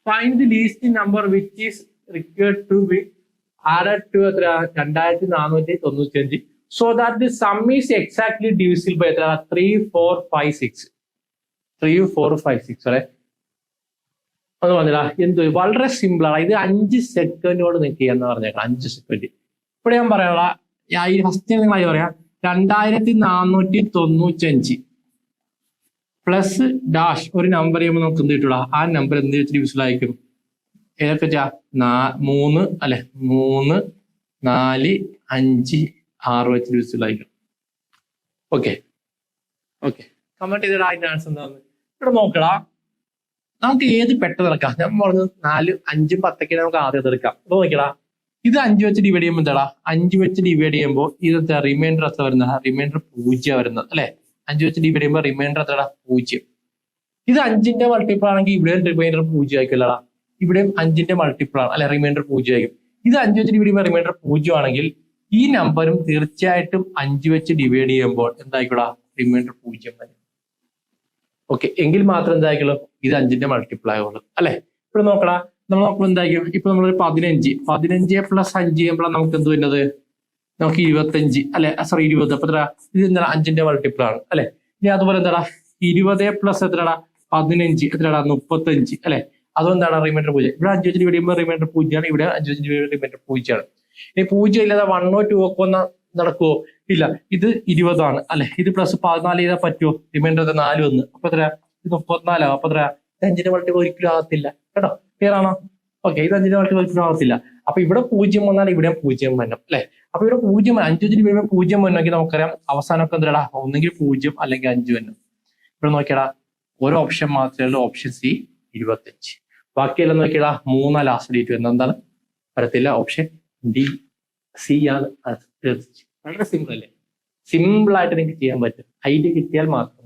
Find the least number which is required to be added to എത്ര 2495. So that the sum is exactly divisible by എത്ര 3456. 3456 അല്ലെ. അത് പറഞ്ഞാ എന്ത് വളരെ സിമ്പിൾ ആണ്. ഇത് 5 സെക്കൻഡോട് നിങ്ങൾക്ക് ചെയ്യാന്ന് പറഞ്ഞേക്കാം. 5 സെക്കൻഡ്. ഇവിടെ ഞാൻ പറയാനുള്ള ഈ ഫസ്റ്റ് നിങ്ങളായി പറയാം 2495 പ്ലസ് ഡാഷ് ഒരു നമ്പർ ചെയ്യുമ്പോൾ നമുക്ക് എന്ത് കിട്ടുള്ള ആ നമ്പർ എന്ത് വെച്ചിട്ട് ഡിവിസിബിൾ ആയിരിക്കും. ഏതൊക്കെ 3 അല്ലെ 3 4 5 6 വെച്ച് ഡിവിസിബിൾ ആയിരിക്കും. ഓക്കെ ഓക്കെ കമന്റ് ചെയ്തിട്ട് അതിന്റെ ആൻസർ എന്താന്ന് ഇവിടെ നോക്കടാ. നമുക്ക് ഏത് പെട്ടെന്ന് എടുക്കാം. ഞാൻ പറഞ്ഞു 4 5 10 നമുക്ക് ആദ്യം എടുക്കാം. അപ്പൊ നോക്കടാ, ഇത് 5 വെച്ച് ഡിവൈഡ് ചെയ്യുമ്പോൾ എന്താടാ 5 വെച്ച് ഡിവൈഡ് ചെയ്യുമ്പോൾ ഇത് റിമൈൻഡർ എത്ര വരുന്നത്? റിമൈൻഡർ 0 വരുന്നത് അല്ലെ. 5 വെച്ച് ഡിവൈഡ് ചെയ്യുമ്പോൾ റിമൈൻഡർ എത്രടാ 0. ഇത് 5ന്റെ മൾട്ടിപ്പിൾ ആണെങ്കിൽ ഇവിടെയും റിമൈൻഡർ 0 ആയിരിക്കില്ലടാ. ഇവിടെയും 5ന്റെ മൾട്ടിപ്പിൾ ആണ് അല്ലെ, റിമൈൻഡർ 0 ആയിരിക്കും. ഇത് 5 വെച്ച് ഡിവൈഡ് ചെയ്യുമ്പോൾ റിമൈൻഡർ 0 ആണെങ്കിൽ ഈ നമ്പറും തീർച്ചയായിട്ടും 5 വെച്ച് ഡിവൈഡ് ചെയ്യുമ്പോൾ എന്തായിക്കൂടാ റിമൈൻഡർ 0 വരും. ഓക്കെ, എങ്കിൽ മാത്രം എന്തായിക്കുള്ളൂ ഇത് 5ന്റെ മൾട്ടിപ്പിൾ ആയുള്ളൂ അല്ലെ. ഇവിടെ നോക്കടാ, നമ്മൾ നോക്കുമ്പോൾ എന്തായിരിക്കും. ഇപ്പൊ നമ്മളൊരു 15 പ്ലസ് 5 ചെയ്യുമ്പോൾ നമുക്ക് എന്ത് വരുന്നത്? നമുക്ക് 25 അല്ലെ, സോറി 20. അപ്പൊ എത്ര? ഇത് എന്താണ് 5ന്റെ മൾട്ടിപ്പിൾ ആണ് അല്ലെ. ഇനി അതുപോലെ എന്താടാ 20 പ്ലസ് എത്രടാ 15 എത്രടാ 35 അല്ലെ. അതുകൊണ്ടാണ് റിമൈൻഡർ 0. ഇവിടെ 5 വെച്ച് ഡിവൈഡ് ചെയ്യുമ്പോൾ റിമൈൻഡർ 0 ആണ്. ഇവിടെ 5 വെച്ച് ഡിവൈഡ് റിമൈൻഡർ 0 ആണ്. ഇനി 0 ഇല്ലാതെ 1 2 ഒക്കെ ഒന്ന് നടക്കുവോ? ഇല്ല. ഇത് 20 ആണ് അല്ലെ. ഇത് പ്ലസ് 14 ചെയ്താൽ പറ്റുമോ? റിമൈൻഡർ 4 1 അപ്പൊ എത്ര? ഇത് 34 ആവും. അപ്പൊ എത്ര? 5ന്റെ മൾട്ടിപ്പിൾ ഒരിക്കലും ആകത്തില്ല കേട്ടോ. ക്ലിയർ ആണോ? ഓക്കെ, ഇത് 5ന്റെ മൾട്ടിപ്പിൾ ഒരിക്കലും ആകത്തില്ല. അപ്പൊ ഇവിടെ 0 വന്നാൽ ഇവിടെ 0 വരണം അല്ലെ. അപ്പൊ ഇവിടെ 0 5 വെച്ച് ഡിവൈഡ് ചെയ്യുമ്പോൾ 0 വന്നെങ്കിൽ നമുക്കറിയാം അവസാനമൊക്കെ എന്താടാ ഒന്നെങ്കിൽ 0 അല്ലെങ്കിൽ 5 വരണം. ഇവിടെ നോക്കിയടാ ഒരു ഓപ്ഷൻ മാത്രമേ ഉള്ളൂ, ഓപ്ഷൻ സി 25. ബാക്കിയെല്ലാം നോക്കിയടാ 3 ലാസ്റ്റ് ഡേറ്റ് വരുന്നത് എന്താണ്? വരത്തില്ല. ഓപ്ഷൻ ഡി സി ആണ്. വളരെ സിമ്പിൾ അല്ലേ. സിമ്പിൾ ആയിട്ട് നിങ്ങൾക്ക് ചെയ്യാൻ പറ്റും. ഐഡിയ കിട്ടിയാൽ മാത്രം.